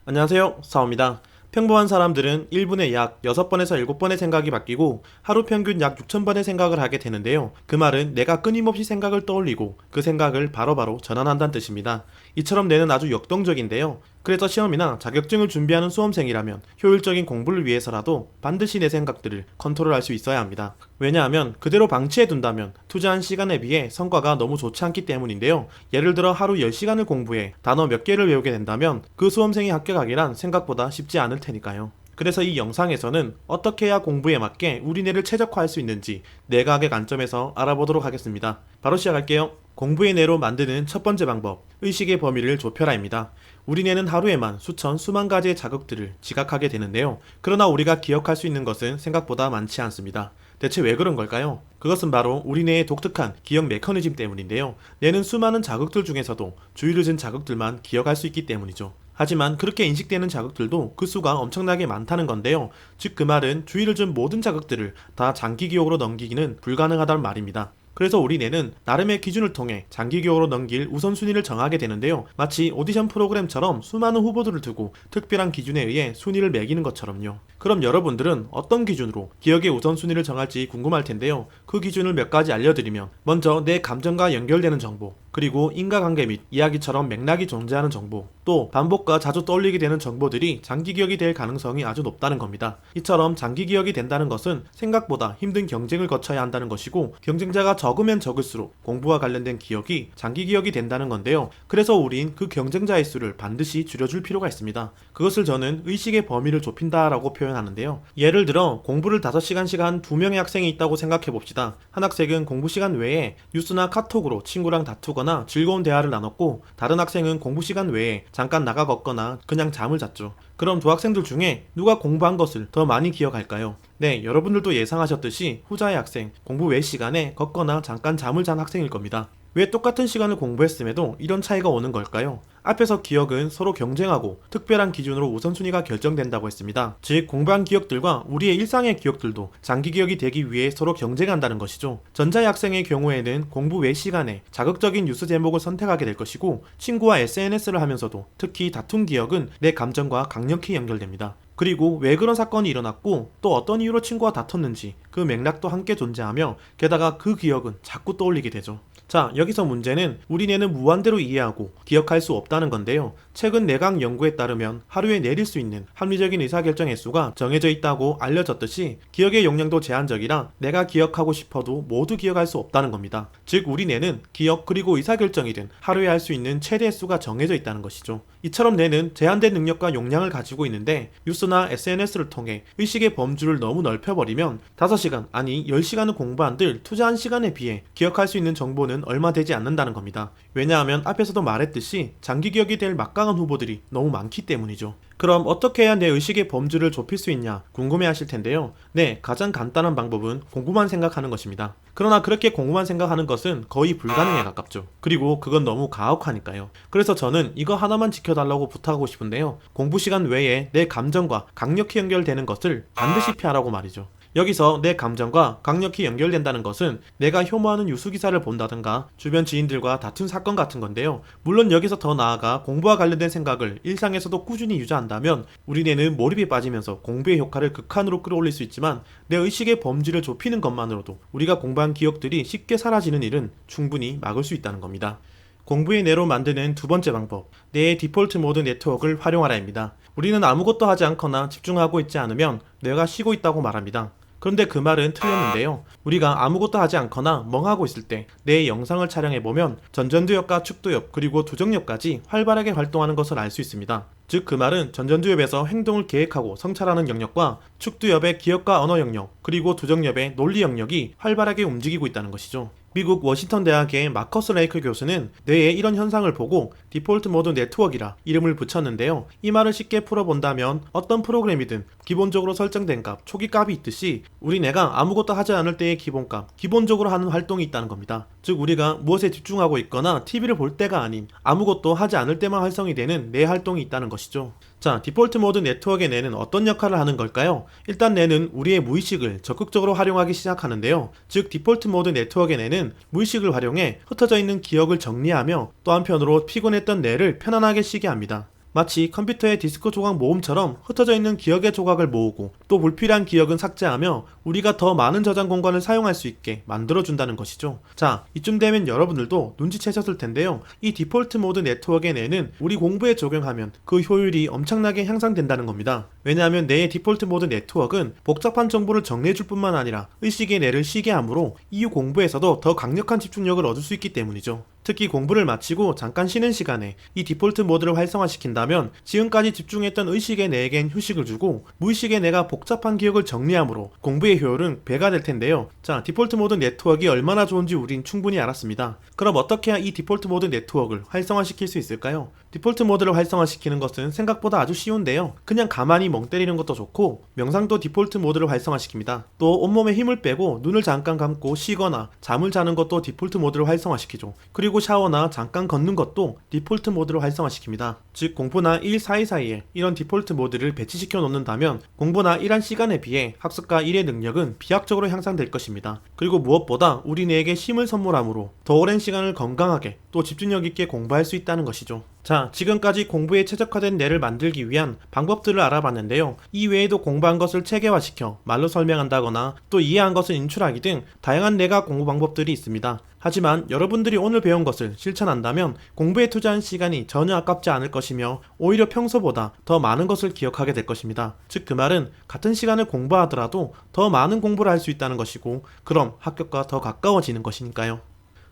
안녕하세요, 사오입니다. 평범한 사람들은 1분에 약 6번에서 7번의 생각이 바뀌고 하루 평균 약 6,000번의 생각을 하게 되는데요. 그 말은 내가 끊임없이 생각을 떠올리고 그 생각을 바로바로 전환한다는 뜻입니다. 이처럼 뇌는 아주 역동적인데요. 그래서 시험이나 자격증을 준비하는 수험생이라면 효율적인 공부를 위해서라도 반드시 내 생각들을 컨트롤할 수 있어야 합니다. 왜냐하면 그대로 방치해둔다면 투자한 시간에 비해 성과가 너무 좋지 않기 때문인데요. 예를 들어 하루 10시간을 공부해 단어 몇 개를 외우게 된다면 그 수험생이 합격하기란 생각보다 쉽지 않을 테니까요. 그래서 이 영상에서는 어떻게 해야 공부에 맞게 우리 뇌를 최적화할 수 있는지 내각의 관점에서 알아보도록 하겠습니다. 바로 시작할게요. 공부의 뇌로 만드는 첫 번째 방법, 의식의 범위를 좁혀라입니다. 우리 뇌는 하루에만 수만 가지의 자극들을 지각하게 되는데요. 그러나 우리가 기억할 수 있는 것은 생각보다 많지 않습니다. 대체 왜 그런 걸까요? 그것은 바로 우리 뇌의 독특한 기억 메커니즘 때문인데요. 뇌는 수많은 자극들 중에서도 주의를 준 자극들만 기억할 수 있기 때문이죠. 하지만 그렇게 인식되는 자극들도 그 수가 엄청나게 많다는 건데요. 즉 그 말은 주의를 준 모든 자극들을 다 장기 기억으로 넘기기는 불가능하다는 말입니다. 그래서 우리 뇌는 나름의 기준을 통해 장기 기억으로 넘길 우선순위를 정하게 되는데요. 마치 오디션 프로그램처럼 수많은 후보들을 두고 특별한 기준에 의해 순위를 매기는 것처럼요. 그럼 여러분들은 어떤 기준으로 기억의 우선순위를 정할지 궁금할 텐데요. 그 기준을 몇 가지 알려드리면, 먼저 내 감정과 연결되는 정보, 그리고 인과관계 및 이야기처럼 맥락이 존재하는 정보, 또 반복과 자주 떠올리게 되는 정보들이 장기 기억이 될 가능성이 아주 높다는 겁니다. 이처럼 장기 기억이 된다는 것은 생각보다 힘든 경쟁을 거쳐야 한다는 것이고, 경쟁자가 적으면 적을수록 공부와 관련된 기억이 장기 기억이 된다는 건데요. 그래서 우린 그 경쟁자의 수를 반드시 줄여줄 필요가 있습니다. 그것을 저는 의식의 범위를 좁힌다라고 표현하는데요. 예를 들어 공부를 5시간씩 한 2명의 학생이 있다고 생각해 봅시다. 한 학생은 공부 시간 외에 뉴스나 카톡으로 친구랑 다투거나 즐거운 대화를 나눴고, 다른 학생은 공부 시간 외에 잠깐 나가 걷거나 그냥 잠을 잤죠. 그럼 두 학생들 중에 누가 공부한 것을 더 많이 기억할까요? 네, 여러분들도 예상하셨듯이 후자의 학생, 공부 외 시간에 걷거나 잠깐 잠을 잔 학생일 겁니다. 왜 똑같은 시간을 공부했음에도 이런 차이가 오는 걸까요? 앞에서 기억은 서로 경쟁하고 특별한 기준으로 우선순위가 결정된다고 했습니다. 즉, 공부한 기억들과 우리의 일상의 기억들도 장기 기억이 되기 위해 서로 경쟁한다는 것이죠. 전자의 학생의 경우에는 공부 외 시간에 자극적인 뉴스 제목을 선택하게 될 것이고, 친구와 SNS를 하면서도 특히 다툰 기억은 내 감정과 강력히 연결됩니다. 그리고 왜 그런 사건이 일어났고 또 어떤 이유로 친구와 다퉜는지 그 맥락도 함께 존재하며, 게다가 그 기억은 자꾸 떠올리게 되죠. 자, 여기서 문제는 우리 뇌는 무한대로 이해하고 기억할 수 없다는 건데요. 최근 내각 연구에 따르면 하루에 내릴 수 있는 합리적인 의사결정 횟수가 정해져 있다고 알려졌듯이 기억의 용량도 제한적이라 내가 기억하고 싶어도 모두 기억할 수 없다는 겁니다. 즉 우리 뇌는 기억 그리고 의사결정이든 하루에 할 수 있는 최대 횟수가 정해져 있다는 것이죠. 이처럼 뇌는 제한된 능력과 용량을 가지고 있는데, 뉴스나 SNS를 통해 의식의 범주를 너무 넓혀버리면 5시간 아니 10시간을 공부한들 투자한 시간에 비해 기억할 수 있는 정보는 얼마 되지 않는다는 겁니다. 왜냐하면 앞에서도 말했듯이 장기 기억이 될 막강한 후보들이 너무 많기 때문이죠. 그럼 어떻게 해야 내 의식의 범주를 좁힐 수 있냐 궁금해 하실 텐데요. 네, 가장 간단한 방법은 공부만 생각하는 것입니다. 그러나 그렇게 공부만 생각하는 것은 거의 불가능에 가깝죠. 그리고 그건 너무 가혹하니까요. 그래서 저는 이거 하나만 지켜달라고 부탁하고 싶은데요. 공부 시간 외에 내 감정과 강력히 연결되는 것을 반드시 피하라고 말이죠. 여기서 내 감정과 강력히 연결된다는 것은 내가 혐오하는 뉴스 기사를 본다든가 주변 지인들과 다툰 사건 같은 건데요. 물론 여기서 더 나아가 공부와 관련된 생각을 일상에서도 꾸준히 유지한다면 우리 뇌는 몰입에 빠지면서 공부의 효과를 극한으로 끌어올릴 수 있지만, 내 의식의 범주를 좁히는 것만으로도 우리가 공부한 기억들이 쉽게 사라지는 일은 충분히 막을 수 있다는 겁니다. 공부의 뇌로 만드는 두 번째 방법, 뇌의 디폴트 모드 네트워크를 활용하라입니다. 우리는 아무것도 하지 않거나 집중하고 있지 않으면 뇌가 쉬고 있다고 말합니다. 그런데 그 말은 틀렸는데요. 우리가 아무것도 하지 않거나 멍하고 있을 때 뇌의 영상을 촬영해보면 전전두엽과 축두엽 그리고 두정엽까지 활발하게 활동하는 것을 알 수 있습니다. 즉 그 말은 전전두엽에서 행동을 계획하고 성찰하는 영역과 축두엽의 기억과 언어 영역, 그리고 두정엽의 논리 영역이 활발하게 움직이고 있다는 것이죠. 미국 워싱턴 대학의 마커스 레이크 교수는 뇌의 이런 현상을 보고 디폴트 모드 네트워크이라 이름을 붙였는데요. 이 말을 쉽게 풀어본다면 어떤 프로그램이든 기본적으로 설정된 값, 초기 값이 있듯이 우리 뇌가 아무것도 하지 않을 때의 기본값, 기본적으로 하는 활동이 있다는 겁니다. 즉 우리가 무엇에 집중하고 있거나 TV를 볼 때가 아닌 아무것도 하지 않을 때만 활성이 되는 뇌 활동이 있다는 것이죠. 자, 디폴트 모드 네트워크의 뇌는 어떤 역할을 하는 걸까요? 일단 뇌는 우리의 무의식을 적극적으로 활용하기 시작하는데요. 즉 디폴트 모드 네트워크의 뇌는 무의식을 활용해 흩어져 있는 기억을 정리하며 또 한편으로 피곤했던 뇌를 편안하게 쉬게 합니다. 마치 컴퓨터의 디스크 조각 모음처럼 흩어져 있는 기억의 조각을 모으고 또 불필요한 기억은 삭제하며 우리가 더 많은 저장 공간을 사용할 수 있게 만들어준다는 것이죠. 자, 이쯤 되면 여러분들도 눈치채셨을 텐데요. 이 디폴트 모드 네트워크의 뇌는 우리 공부에 적용하면 그 효율이 엄청나게 향상된다는 겁니다. 왜냐하면 뇌의 디폴트 모드 네트워크는 복잡한 정보를 정리해줄 뿐만 아니라 의식의 뇌를 쉬게 하므로 이후 공부에서도 더 강력한 집중력을 얻을 수 있기 때문이죠. 특히 공부를 마치고 잠깐 쉬는 시간에 이 디폴트 모드를 활성화시킨다면 지금까지 집중했던 의식의 뇌에겐 휴식을 주고 무의식의 뇌가 복잡한 기억을 정리하므로 공부의 효율은 배가 될 텐데요. 자, 디폴트 모드 네트워크가 얼마나 좋은지 우린 충분히 알았습니다. 그럼 어떻게 해야 이 디폴트 모드 네트워크를 활성화시킬 수 있을까요? 디폴트 모드를 활성화시키는 것은 생각보다 아주 쉬운데요. 그냥 가만히 멍 때리는 것도 좋고 명상도 디폴트 모드를 활성화시킵니다. 또 온몸에 힘을 빼고 눈을 잠깐 감고 쉬거나 잠을 자는 것도 디폴트 모드를 활성화시키죠. 그리고 샤워나 잠깐 걷는 것도 디폴트 모드를 활성화시킵니다. 즉 공부나 일 사이사이에 이런 디폴트 모드를 배치시켜 놓는다면 공부나 일한 시간에 비해 학습과 일의 능력은 비약적으로 향상될 것입니다. 그리고 무엇보다 우리 뇌에게 힘을 선물하므로 더 오랜 시간을 건강하게 또 집중력 있게 공부할 수 있다는 것이죠. 자, 지금까지 공부에 최적화된 뇌를 만들기 위한 방법들을 알아봤는데요. 이 외에도 공부한 것을 체계화시켜 말로 설명한다거나 또 이해한 것을 인출하기 등 다양한 뇌가 공부 방법들이 있습니다. 하지만 여러분들이 오늘 배운 것을 실천한다면 공부에 투자한 시간이 전혀 아깝지 않을 것이며 오히려 평소보다 더 많은 것을 기억하게 될 것입니다. 즉 그 말은 같은 시간을 공부하더라도 더 많은 공부를 할 수 있다는 것이고 그럼 합격과 더 가까워지는 것이니까요.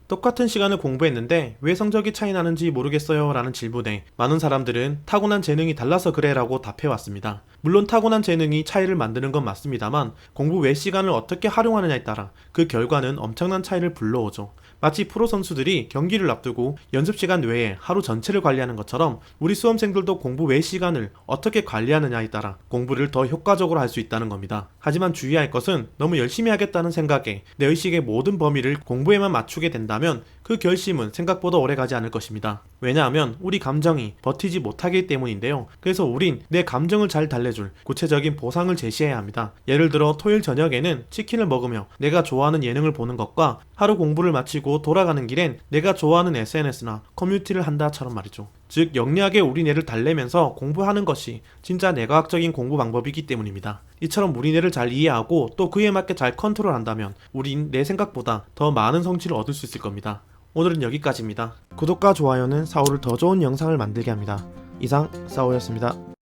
똑같은 시간을 공부했는데 왜 성적이 차이 나는지 모르겠어요 라는 질문에 많은 사람들은 타고난 재능이 달라서 그래 라고 답해왔습니다. 물론 타고난 재능이 차이를 만드는 건 맞습니다만 공부 외 시간을 어떻게 활용하느냐에 따라 그 결과는 엄청난 차이를 불러오죠. 마치 프로 선수들이 경기를 앞두고 연습 시간 외에 하루 전체를 관리하는 것처럼 우리 수험생들도 공부 외 시간을 어떻게 관리하느냐에 따라 공부를 더 효과적으로 할 수 있다는 겁니다. 하지만 주의할 것은 너무 열심히 하겠다는 생각에 내 의식의 모든 범위를 공부에만 맞추게 된다면 그 결심은 생각보다 오래가지 않을 것입니다. 왜냐하면 우리 감정이 버티지 못하기 때문인데요. 그래서 우린 내 감정을 잘 달래줄 구체적인 보상을 제시해야 합니다. 예를 들어 토요일 저녁에는 치킨을 먹으며 내가 좋아하는 예능을 보는 것과 하루 공부를 마치고 돌아가는 길엔 내가 좋아하는 SNS나 커뮤니티를 한다처럼 말이죠. 즉 영리하게 우리 뇌를 달래면서 공부하는 것이 진짜 뇌과학적인 공부 방법이기 때문입니다. 이처럼 우리 뇌를 잘 이해하고 또 그에 맞게 잘 컨트롤한다면 우린 내 생각보다 더 많은 성취를 얻을 수 있을 겁니다. 오늘은 여기까지입니다. 구독과 좋아요는 사오를 더 좋은 영상을 만들게 합니다. 이상 사오였습니다.